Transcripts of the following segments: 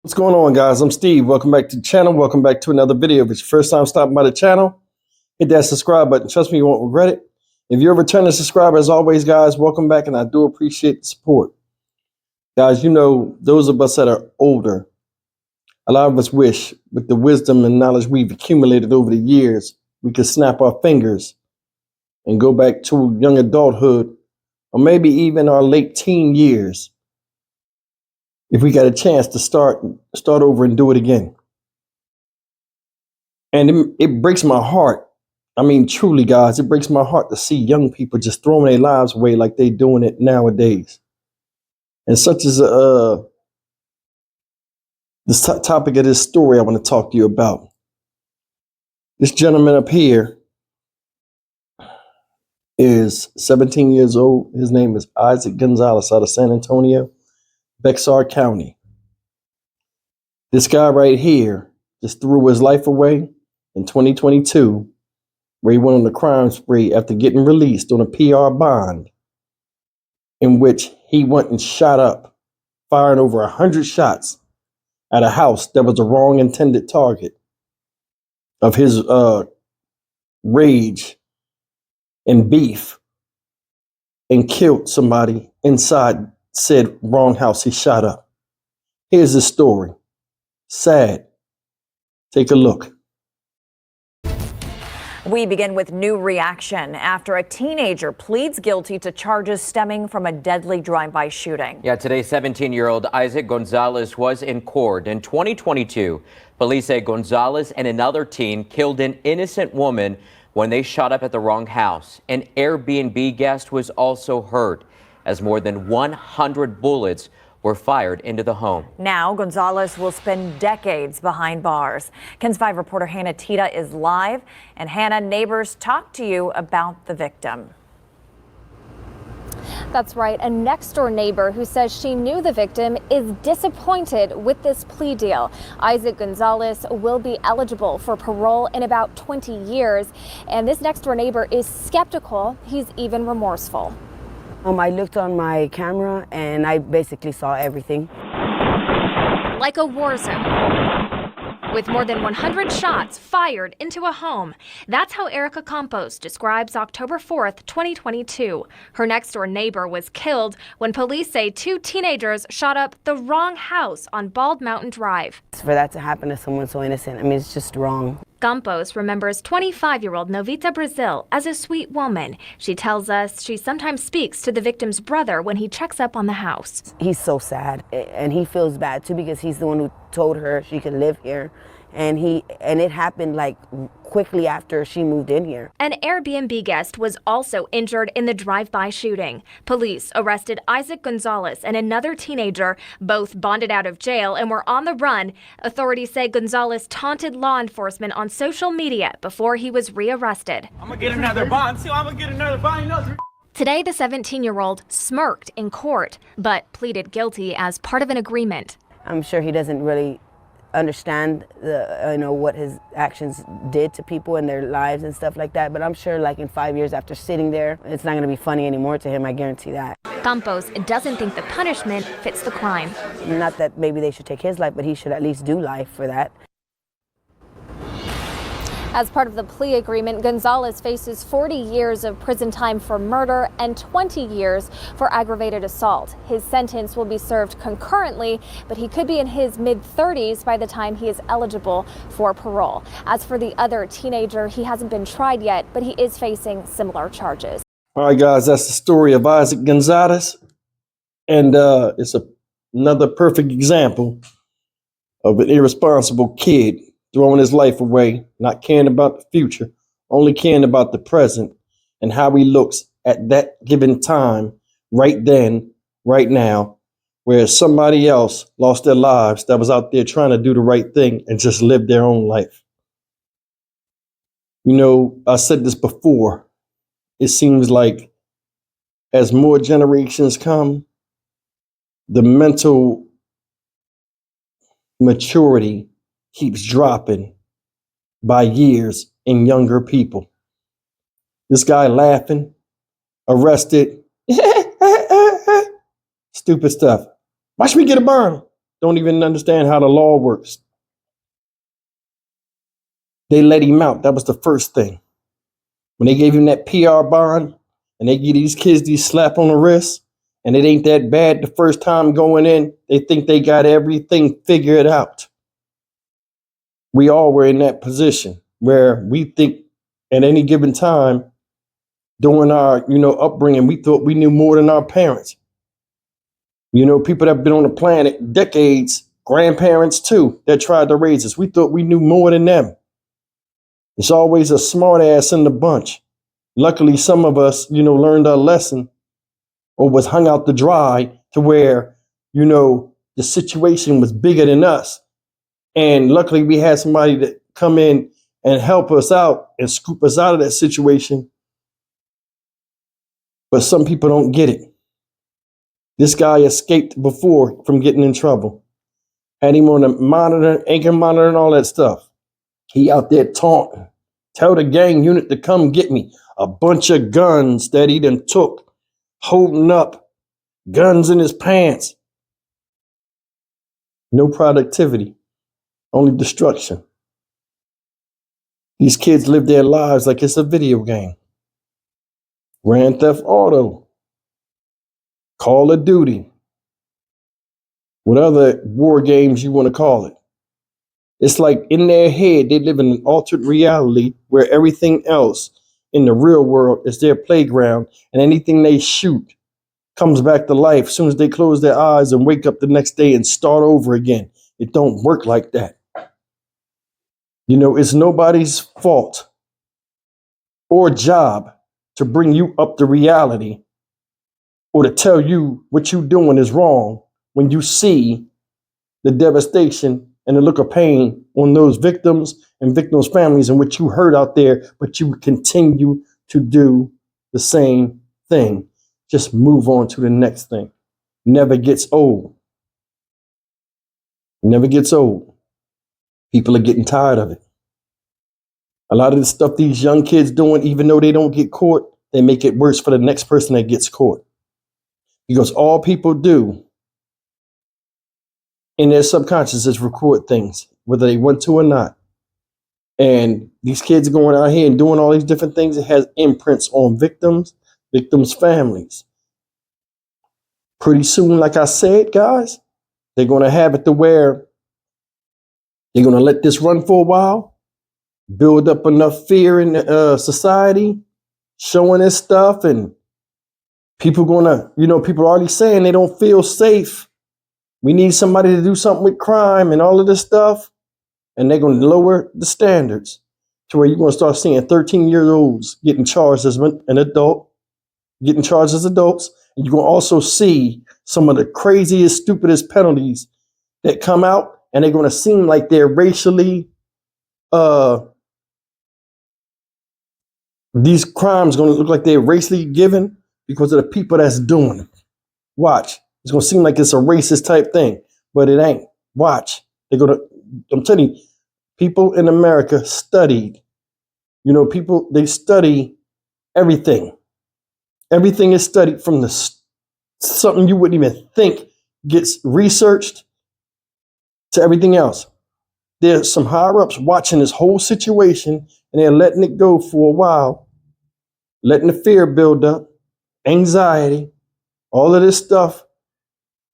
What's going on, guys? I'm Steve. Welcome back to the channel. Welcome back to another video. If it's your first time stopping by the channel, hit that subscribe button. Trust me, you won't regret it. If you're a returning subscriber, as always, guys, welcome back, and I do appreciate the support. Guys, you know, those of us that are older, a lot of us wish, with the wisdom and knowledge we've accumulated over the years, we could snap our fingers and go back to young adulthood, or maybe even our late teen years, if we got a chance to start over and do it again. And it breaks my heart. I mean, truly, guys, it breaks my heart to see young people just throwing their lives away like they doing it nowadays. And such as the topic of this story I want to talk to you about. This gentleman up here is 17 years old. His name is Isaac Gonzalez out of San Antonio, Bexar County. This guy right here just threw his life away in 2022, where he went on the crime spree after getting released on a PR bond, in which he went and shot up, firing over 100 shots at a house that was the wrong intended target of his rage and beef, and killed somebody inside said wrong house he shot up. Here's the story. Sad. Take a look. We begin with new reaction after a teenager pleads guilty to charges stemming from a deadly drive-by shooting. Yeah, today 17-year-old Isaac Gonzalez was in court. In 2022, police say Gonzalez and another teen killed an innocent woman when they shot up at the wrong house. An Airbnb guest was also hurt as more than 100 bullets were fired into the home. Now Gonzalez will spend decades behind bars. KENS 5 reporter Hannah Tita is live. And Hannah, neighbors talk to you about the victim. That's right. A next-door neighbor who says she knew the victim is disappointed with this plea deal. Isaac Gonzalez will be eligible for parole in about 20 years. And this next-door neighbor is skeptical. He's even remorseful. I looked on my camera and I basically saw everything. Like a war zone, with more than 100 shots fired into a home. That's how Erica Campos describes October 4th, 2022. Her next-door neighbor was killed when police say two teenagers shot up the wrong house on Bald Mountain Drive. For that to happen to someone so innocent, I mean, it's just wrong. Campos remembers 25-year-old Novita Brazil as a sweet woman. She tells us she sometimes speaks to the victim's brother when he checks up on the house. He's so sad, and he feels bad too because he's the one who told her she could live here. And it happened like quickly after she moved in here. An Airbnb guest was also injured in the drive-by shooting. Police arrested Isaac Gonzalez and another teenager, both bonded out of jail and were on the run. Authorities say Gonzalez taunted law enforcement on social media before he was rearrested. I'm gonna get another bond. See, I'm gonna get another bond. Today, the 17-year-old smirked in court, but pleaded guilty as part of an agreement. I'm sure he doesn't really understand what his actions did to people in their lives and stuff like that, but I'm sure like in 5 years after sitting there, it's not going to be funny anymore to him. I guarantee that. Campos doesn't think the punishment fits the crime. Not that maybe they should take his life, but he should at least do life for that. As part of the plea agreement, Gonzalez faces 40 years of prison time for murder and 20 years for aggravated assault. His sentence will be served concurrently, but he could be in his mid-30s by the time he is eligible for parole. As for the other teenager, he hasn't been tried yet, but he is facing similar charges. All right, guys, that's the story of Isaac Gonzalez. And it's another perfect example of an irresponsible kid throwing his life away, not caring about the future, only caring about the present and how he looks at that given time, right then, right now, whereas somebody else lost their lives that was out there trying to do the right thing and just live their own life. You know, I said this before, it seems like as more generations come, the mental maturity keeps dropping by years in younger people. This guy laughing, arrested, stupid stuff. Watch me get a burn. don't even understand how the law works. They let him out. That was the first thing. When they gave him that PR bond and they give these kids these slap on the wrist, and it ain't that bad the first time going in, they think they got everything figured out. We all were in that position where we think at any given time during our, upbringing, we thought we knew more than our parents. People that have been on the planet decades, grandparents too, that tried to raise us. We thought we knew more than them. It's always a smart ass in the bunch. Luckily, some of us, learned our lesson or was hung out to dry to where, the situation was bigger than us. And luckily we had somebody that come in and help us out and scoop us out of that situation. But some people don't get it. This guy escaped before from getting in trouble. Had him on the monitor, anchor monitor, and all that stuff. He out there taunting. Tell the gang unit to come get me. A bunch of guns that he done took, holding up, guns in his pants. No productivity, only destruction. These kids live their lives like it's a video game. Grand Theft Auto, Call of Duty, what other war games you want to call it. It's like in their head, they live in an altered reality where everything else in the real world is their playground, and anything they shoot comes back to life as soon as they close their eyes and wake up the next day and start over again. It don't work like that. It's nobody's fault or job to bring you up to reality or to tell you what you're doing is wrong when you see the devastation and the look of pain on those victims and victims' families and what you heard out there, but you continue to do the same thing. Just move on to the next thing. Never gets old. Never gets old. People are getting tired of it. A lot of the stuff these young kids doing, even though they don't get caught, they make it worse for the next person that gets caught. Because all people do in their subconscious is record things, whether they want to or not. And these kids going out here and doing all these different things, it has imprints on victims' families. Pretty soon, like I said, guys, they're going to have it to where they're going to let this run for a while, build up enough fear in society, showing this stuff, and people going to, people are already saying they don't feel safe. We need somebody to do something with crime and all of this stuff. And they're going to lower the standards to where you're going to start seeing 13-year-olds getting charged as an adult, getting charged as adults. And you're going to also see some of the craziest, stupidest penalties that come out, and they're going to seem like they're racially, these crimes going to look like they're racially given because of the people that's doing it. Watch. It's going to seem like it's a racist type thing, but it ain't. Watch. I'm telling you, people in America studied. They study everything. Everything is studied from something you wouldn't even think gets researched to everything else. There's some higher ups watching this whole situation, and they're letting it go for a while, letting the fear build up, anxiety, all of this stuff,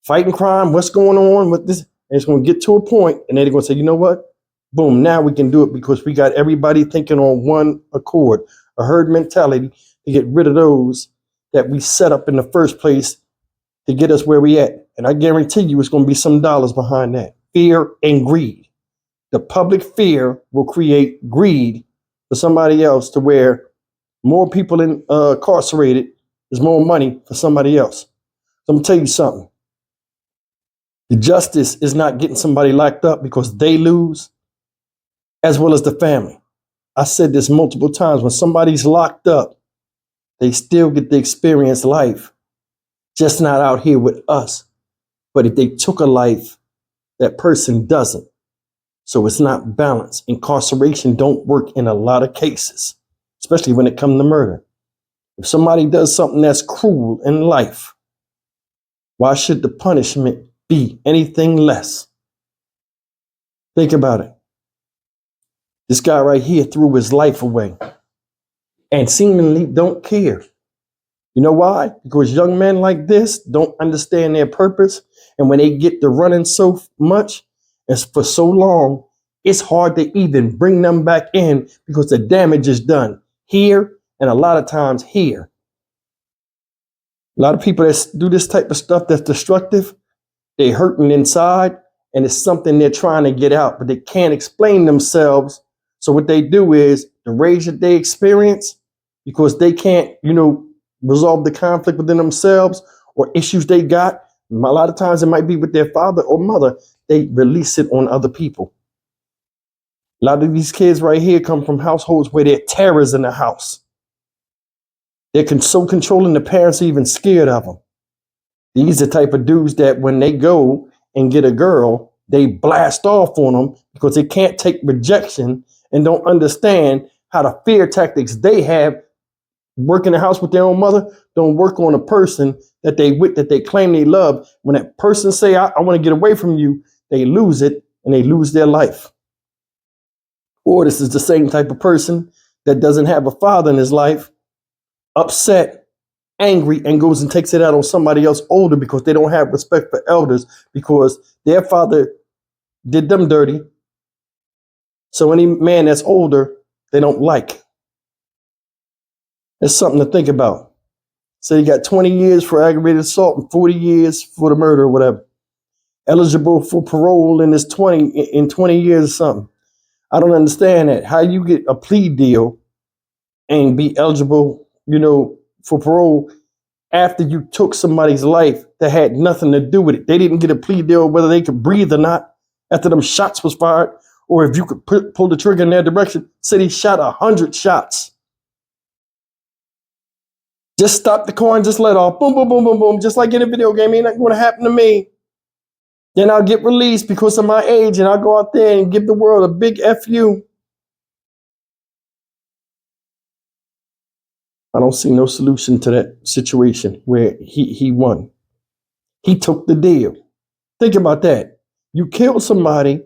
fighting crime, what's going on with this? And it's going to get to a point, and then they're going to say, you know what? Boom, now we can do it because we got everybody thinking on one accord, a herd mentality to get rid of those that we set up in the first place to get us where we at. And I guarantee you it's going to be some dollars behind that. Fear and greed. The public fear will create greed for somebody else to where more people incarcerated is more money for somebody else. So I'm going to tell you something. The justice is not getting somebody locked up because they lose, as well as the family. I said this multiple times. When somebody's locked up, they still get to experience life, just not out here with us. But if they took a life, that person doesn't. So it's not balanced. Incarceration don't work in a lot of cases, especially when it comes to murder. If somebody does something that's cruel in life, why should the punishment be anything less. Think about it. This guy right here threw his life away and seemingly don't care. You know why? Because young men like this don't understand their purpose. And when they get to running so much and for so long, it's hard to even bring them back in because the damage is done here and a lot of times here. A lot of people that do this type of stuff that's destructive, they're hurting inside and it's something they're trying to get out, but they can't explain themselves. So what they do is the rage that they experience, because they can't, resolve the conflict within themselves or issues they got. A lot of times it might be with their father or mother. They release it on other people. A lot of these kids right here come from households where they're terrors in the house. They're so controlling, the parents are even scared of them. These are the type of dudes that when they go and get a girl, they blast off on them because they can't take rejection and don't understand how the fear tactics they have work in the house with their own mother don't work on a person that they claim they love. When that person say, I want to get away from you, they lose it and they lose their life. Or this is the same type of person that doesn't have a father in his life, upset, angry, and goes and takes it out on somebody else older because they don't have respect for elders because their father did them dirty. So any man that's older, they don't like. It's something to think about. So you got 20 years for aggravated assault and 40 years for the murder or whatever. Eligible for parole in 20 years or something. I don't understand that. How you get a plea deal and be eligible, for parole after you took somebody's life that had nothing to do with it. They didn't get a plea deal whether they could breathe or not after them shots was fired, or if you could pull the trigger in their direction. Said he shot 100 shots. Just stop the car and just let off. Boom, boom, boom, boom, boom. Just like in a video game, ain't nothing going to happen to me. Then I'll get released because of my age and I'll go out there and give the world a big FU. I don't see no solution to that situation where he won. He took the deal. Think about that. You kill somebody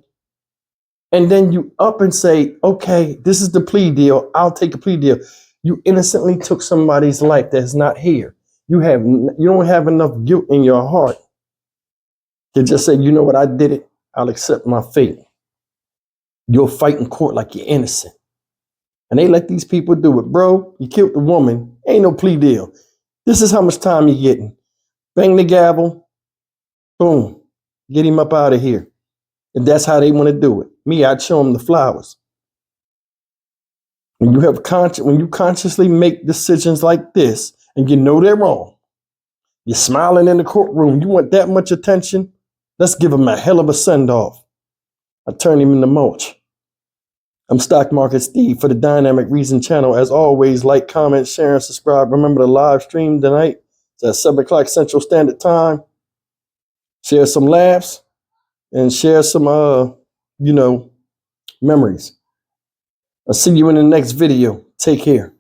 and then you up and say, okay, this is the plea deal. I'll take a plea deal. You innocently took somebody's life that's not here. You don't have enough guilt in your heart to just say, you know what, I did it. I'll accept my fate. You'll fight in court like you're innocent. And they let these people do it. Bro, you killed the woman. Ain't no plea deal. This is how much time you're getting. Bang the gavel. Boom. Get him up out of here. And that's how they want to do it. Me, I'd show them the flowers. When you consciously make decisions like this and you know they're wrong, you're smiling in the courtroom, you want that much attention, let's give him a hell of a send-off. I turn him into mulch. I'm Stock Market Steve for the Dynamic Reason channel. As always, like, comment, share, and subscribe. Remember the live stream tonight. It's at 7 o'clock Central Standard Time. Share some laughs and share some, memories. I'll see you in the next video. Take care.